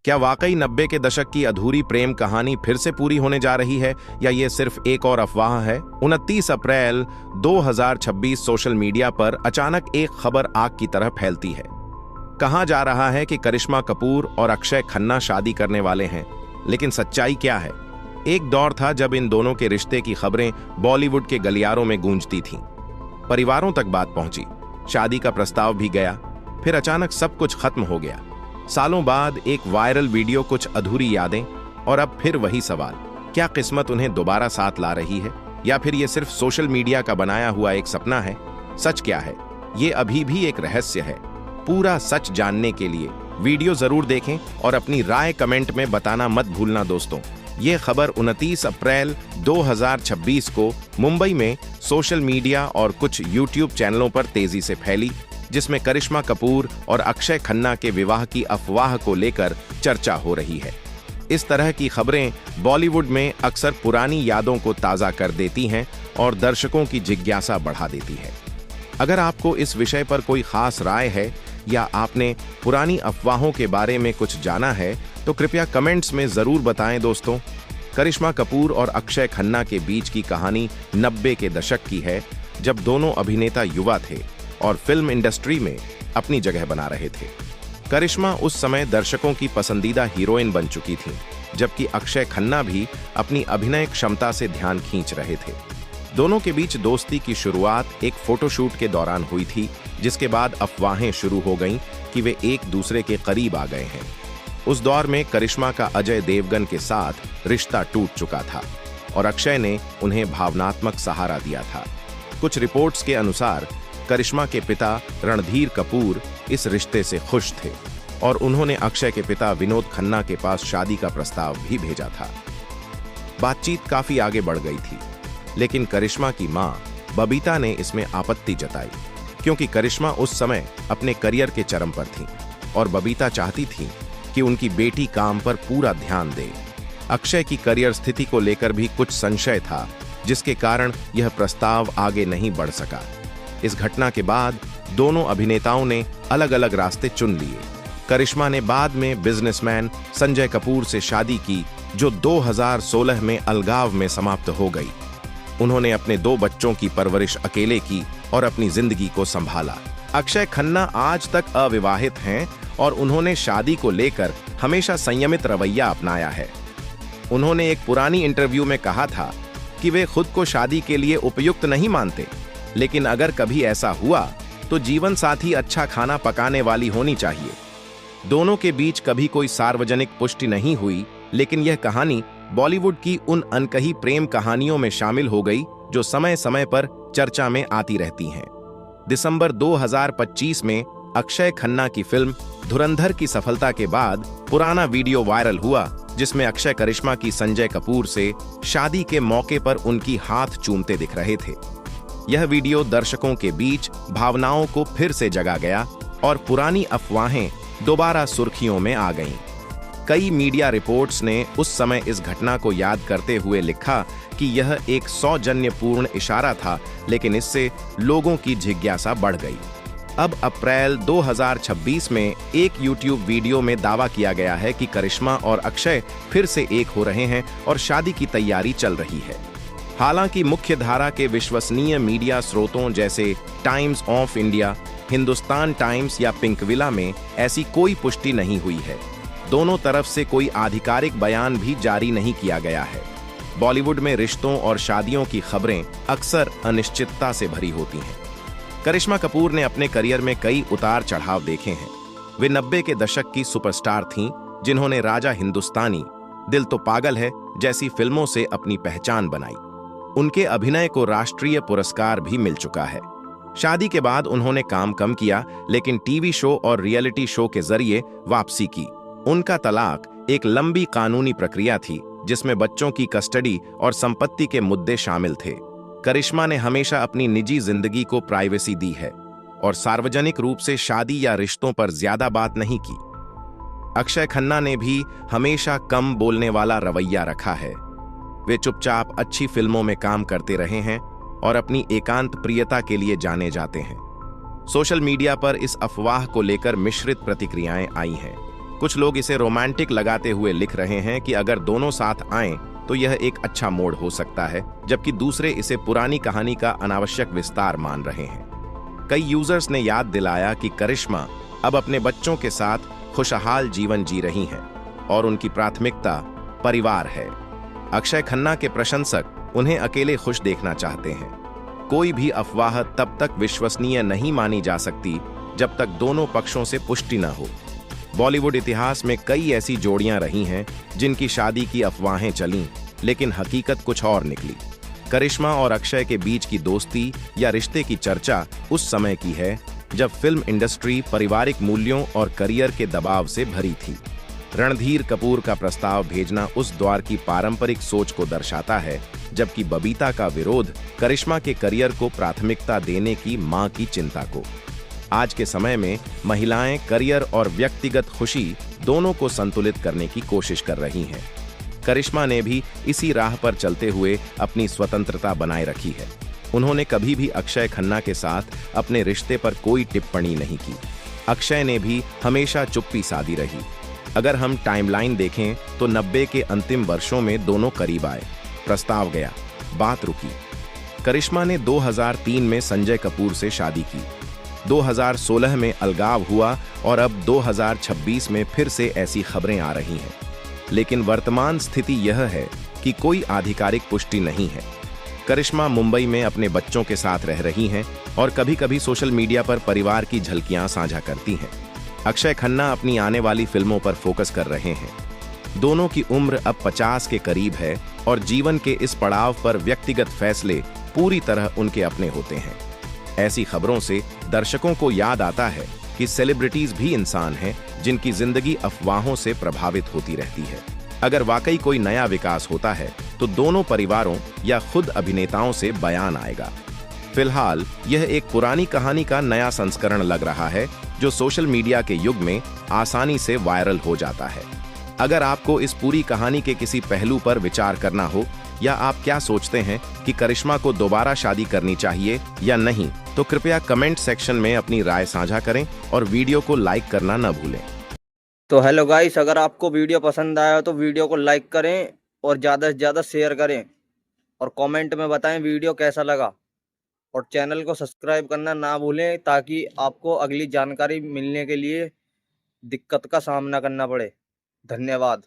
क्या वाकई 90 के दशक की अधूरी प्रेम कहानी फिर से पूरी होने जा रही है या ये सिर्फ एक और अफवाह है? 29 अप्रैल 2026 सोशल मीडिया पर अचानक एक खबर आग की तरह फैलती है। कहा जा रहा है कि करिश्मा कपूर और अक्षय खन्ना शादी करने वाले हैं, लेकिन सच्चाई क्या है? एक दौर था जब इन दोनों के रिश्ते की खबरें बॉलीवुड के गलियारों में गूंजती थीं। परिवारों तक बात पहुंची, शादी का प्रस्ताव भी गया, फिर अचानक सब कुछ खत्म हो गया। सालों बाद एक वायरल वीडियो, कुछ अधूरी यादें, और अब फिर वही सवाल, क्या किस्मत उन्हें दोबारा साथ ला रही है या फिर ये सिर्फ सोशल मीडिया का बनाया हुआ एक सपना है? सच क्या है? ये अभी भी एक रहस्य है। पूरा सच जानने के लिए वीडियो जरूर देखें और अपनी राय कमेंट में बताना मत भूलना दोस्तों। ये खबर 29 अप्रैल 2026 को मुंबई में सोशल मीडिया और कुछ यूट्यूब चैनलों पर तेजी से फैली, जिसमें करिश्मा कपूर और अक्षय खन्ना के विवाह की अफवाह को लेकर चर्चा हो रही है। इस तरह की खबरें बॉलीवुड में अक्सर पुरानी यादों को ताज़ा कर देती हैं और दर्शकों की जिज्ञासा बढ़ा देती है। अगर आपको इस विषय पर कोई खास राय है या आपने पुरानी अफवाहों के बारे में कुछ जाना है तो कृपया कमेंट्स में ज़रूर बताएं दोस्तों। करिश्मा कपूर और अक्षय खन्ना के बीच की कहानी 90 के दशक की है, जब दोनों अभिनेता युवा थे और फिल्म इंडस्ट्री में अपनी जगह बना रहे थे। करिश्मा उस समय दर्शकों की पसंदीदा हीरोइन बन चुकी थी, जबकि अक्षय खन्ना भी अपनी अभिनय क्षमता से ध्यान खींच रहे थे। दोनों के बीच दोस्ती की शुरुआत एक फोटोशूट के दौरान हुई थी, जिसके बाद अफवाहें शुरू हो गईं कि वे एक दूसरे के करीब आ गए हैं। उस दौर में करिश्मा का अजय देवगन के साथ रिश्ता टूट चुका था और अक्षय ने उन्हें भावनात्मक सहारा दिया था। कुछ रिपोर्ट्स के अनुसार करिश्मा के पिता रणधीर कपूर इस रिश्ते से खुश थे और उन्होंने अक्षय के पिता विनोद खन्ना के पास शादी का प्रस्ताव भी भेजा था। बातचीत काफी आगे बढ़ गई थी, लेकिन करिश्मा की मां बबीता ने इसमें आपत्ति जताई, क्योंकि करिश्मा उस समय अपने करियर के चरम पर थी और बबीता चाहती थी कि उनकी बेटी काम पर पूरा ध्यान दे। अक्षय की करियर स्थिति को लेकर भी कुछ संशय था, जिसके कारण यह प्रस्ताव आगे नहीं बढ़ सका। इस घटना के बाद दोनों अभिनेताओं ने अलग अलग रास्ते चुन लिए। करिश्मा ने बाद में बिजनेसमैन संजय कपूर से शादी की, जो 2016 में अलगाव में समाप्त हो गई। उन्होंने अपने 2 बच्चों की परवरिश अकेले की और अपनी जिंदगी को संभाला। अक्षय खन्ना आज तक अविवाहित हैं और उन्होंने शादी को लेकर हमेशा संयमित रवैया अपनाया है। उन्होंने एक पुरानी इंटरव्यू में कहा था कि वे खुद को शादी के लिए उपयुक्त नहीं मानते, लेकिन अगर कभी ऐसा हुआ तो जीवन साथी अच्छा खाना पकाने वाली होनी चाहिए। दोनों के बीच कभी कोई सार्वजनिक पुष्टि नहीं हुई, लेकिन यह कहानी बॉलीवुड की उन अनकही प्रेम कहानियों में शामिल हो गई जो समय समय पर चर्चा में आती रहती हैं। दिसंबर 2025 में अक्षय खन्ना की फिल्म धुरंधर की सफलता के बाद पुराना वीडियो वायरल हुआ, जिसमें अक्षय करिश्मा की संजय कपूर से शादी के मौके पर उनकी हाथ चूमते दिख रहे थे। यह वीडियो दर्शकों के बीच भावनाओं को फिर से जगा गया और पुरानी अफवाहें दोबारा सुर्खियों में आ गईं। कई मीडिया रिपोर्ट्स ने उस समय इस घटना को याद करते हुए लिखा कि यह एक सौजन्यपूर्ण इशारा था, लेकिन इससे लोगों की जिज्ञासा बढ़ गई। अब अप्रैल 2026 में एक यूट्यूब वीडियो में दावा किया गया है कि करिश्मा और अक्षय फिर से एक हो रहे हैं और शादी की तैयारी चल रही है। हालांकि मुख्य धारा के विश्वसनीय मीडिया स्रोतों जैसे times of India, Hindustan times या पिंकविला में ऐसी कोई पुष्टि नहीं हुई है। दोनों तरफ से कोई आधिकारिक बयान भी जारी नहीं किया गया है। बॉलीवुड में रिश्तों और शादियों की खबरें अक्सर अनिश्चितता से भरी होती हैं। करिश्मा कपूर ने अपने करियर में कई उतार चढ़ाव देखे हैं। वे 90 के दशक की सुपरस्टार थीं, जिन्होंने राजा हिंदुस्तानी, दिल तो पागल है जैसी फिल्मों से अपनी पहचान बनाई। उनके अभिनय को राष्ट्रीय पुरस्कार भी मिल चुका है। शादी के बाद उन्होंने काम कम किया, लेकिन टीवी शो और रियलिटी शो के जरिए वापसी की। उनका तलाक एक लंबी कानूनी प्रक्रिया थी, जिसमें बच्चों की कस्टडी और संपत्ति के मुद्दे शामिल थे। करिश्मा ने हमेशा अपनी निजी जिंदगी को प्राइवेसी दी है और सार्वजनिक रूप से शादी या रिश्तों पर ज्यादा बात नहीं की। अक्षय खन्ना ने भी हमेशा कम बोलने वाला रवैया रखा है। वे चुपचाप अच्छी फिल्मों में काम करते रहे हैं और अपनी एकांत प्रियता के लिए जाने जाते हैं। सोशल मीडिया पर इस अफवाह को लेकर मिश्रित प्रतिक्रियाएं आई हैं। कुछ लोग इसे रोमांटिक लगाते हुए लिख रहे हैं कि अगर दोनों साथ आएं तो यह एक अच्छा मोड़ हो सकता है, जबकि दूसरे इसे पुरानी कहानी का अनावश्यक विस्तार मान रहे हैं। कई यूजर्स ने याद दिलाया कि करिश्मा अब अपने बच्चों के साथ खुशहाल जीवन जी रही हैं और उनकी प्राथमिकता परिवार है। अक्षय खन्ना के प्रशंसक उन्हें अकेले खुश देखना चाहते हैं। कोई भी अफवाह तब तक विश्वसनीय नहीं मानी जा सकती जब तक दोनों पक्षों से पुष्टि न हो। बॉलीवुड इतिहास में कई ऐसी जोड़ियां रही हैं जिनकी शादी की अफवाहें चलीं, लेकिन हकीकत कुछ और निकली। करिश्मा और अक्षय के बीच की दोस्ती या रिश्ते की चर्चा उस समय की है जब फिल्म इंडस्ट्री पारिवारिक मूल्यों और करियर के दबाव से भरी थी। रणधीर कपूर का प्रस्ताव भेजना उस दौर की पारंपरिक सोच को दर्शाता है, जबकि बबीता का विरोध करिश्मा के करियर को प्राथमिकता देने की मां की चिंता को। आज के समय में महिलाएं करियर और व्यक्तिगत खुशी दोनों को संतुलित करने की कोशिश कर रही हैं। करिश्मा ने भी इसी राह पर चलते हुए अपनी स्वतंत्रता बनाए रखी है। उन्होंने कभी भी अक्षय खन्ना के साथ अपने रिश्ते पर कोई टिप्पणी नहीं की। अक्षय ने भी हमेशा चुप्पी साधी रही। अगर हम टाइमलाइन देखें तो 90 के अंतिम वर्षों में दोनों करीब आए, प्रस्ताव गया, बात रुकी। करिश्मा ने 2003 में संजय कपूर से शादी की, 2016 में अलगाव हुआ और अब 2026 में फिर से ऐसी खबरें आ रही हैं। लेकिन वर्तमान स्थिति यह है कि कोई आधिकारिक पुष्टि नहीं है। करिश्मा मुंबई में अपने बच्चों के साथ रह रही हैं और कभी-कभी सोशल मीडिया पर परिवार की झलकियां साझा करती हैं। अक्षय खन्ना अपनी आने वाली फिल्मों पर फोकस कर रहे हैं। दोनों की उम्र अब 50 के करीब है और जीवन के इस पड़ाव पर व्यक्तिगत फैसले पूरी तरह उनके अपने होते हैं। ऐसी खबरों से दर्शकों को याद आता है कि सेलिब्रिटीज भी इंसान हैं जिनकी जिंदगी अफवाहों से प्रभावित होती रहती है। अगर वाकई कोई नया विकास होता है तो दोनों परिवारों या खुद अभिनेताओं से बयान आएगा। फिलहाल यह एक पुरानी कहानी का नया संस्करण लग रहा है जो सोशल मीडिया के युग में आसानी से वायरल हो जाता है। अगर आपको इस पूरी कहानी के किसी पहलू पर विचार करना हो या आप क्या सोचते हैं कि करिश्मा को दोबारा शादी करनी चाहिए या नहीं, तो कृपया कमेंट सेक्शन में अपनी राय साझा करें और वीडियो को लाइक करना न भूलें। तो हेलो गाइस, अगर आपको वीडियो पसंद आया तो वीडियो को लाइक करें और ज़्यादा से ज़्यादा शेयर करें और कमेंट में बताएं वीडियो कैसा लगा, और चैनल को सब्सक्राइब करना ना भूलें ताकि आपको अगली जानकारी मिलने के लिए दिक्कत का सामना करना पड़े। धन्यवाद।